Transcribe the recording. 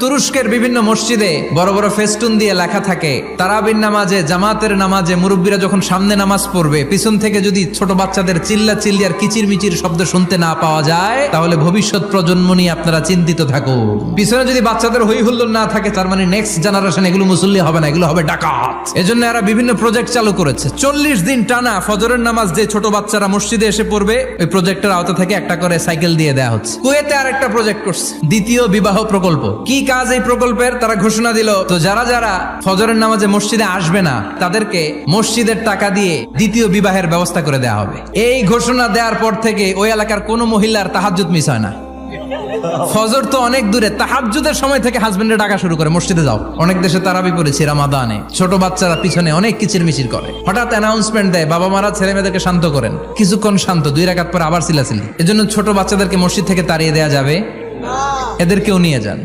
তুরস্কের বিভিন্ন মসজিদে বড় বড় ফেস্টুন দিয়ে লেখা থাকে তারাবির নামাজে, জামাতের নামাজে মুরব্বীরা যখন সামনে নামাজ পড়বে, পিছন থেকে যদি ছোট বাচ্চাদের চিল্লা চিল্লি আর কিচির মিচির শব্দ শুনতে না পাওয়া যায়, তাহলে ভবিষ্যৎ প্রজন্ম নিয়ে আপনারা চিন্তিত থাকুন। পিছনে যদি বাচ্চাদের হই হুল্লোড় না থাকে, তার মানে নেক্সট জেনারেশন এগুলো মুসল্লি হবে না, এগুলো হবে ডাকাত। এজন্য এরা বিভিন্ন প্রজেক্ট চালু করেছে। 40 দিন টানা ফজরের নামাজ যে ছোট বাচ্চারা মসজিদে এসে পড়বে, ওই প্রজেক্টের আওতা থেকে একটা করে সাইকেল দিয়ে দেওয়া হচ্ছে। কুয়েতে আরেকটা প্রজেক্ট করছে, দ্বিতীয় বিবাহ প্রকল্প। কি কাজ এই প্রকল্পের? তারা ঘোষণা দিল, তো যারা যারা ফজরের নামাজে মসজিদে আসবে না, তাদেরকে মসজিদের টাকা দিয়ে দ্বিতীয় বিবাহের ব্যবস্থা করে দেওয়া হবে। এই ঘোষণা দেওয়ার পর থেকে ওই এলাকার কোনো মহিলার তাহাজ্জুদ মিস হয় না। ফজর তো অনেক দূরে, তাহাজ্জুদের সময় থেকে হাজবেন্ডের ডাকা শুরু করে, মসজিদে যাও। অনেক দেশে তারাবি পড়েছি রামাদানে, ছোট বাচ্চারা পিছনে অনেক কিচির মিচির করে। হঠাৎ অ্যানাউন্সমেন্ট দেয়, বাবা মারা ছেলে মেয়েদেরকে শান্ত করেন। কিছুক্ষণ শান্ত, 2 রাকাত পর আবার চিল্লাচিল্লি। এজন্য ছোট বাচ্চাদেরকে মসজিদ থেকে তাড়িয়ে দেওয়া যাবে, এদেরকেও নিয়ে যান।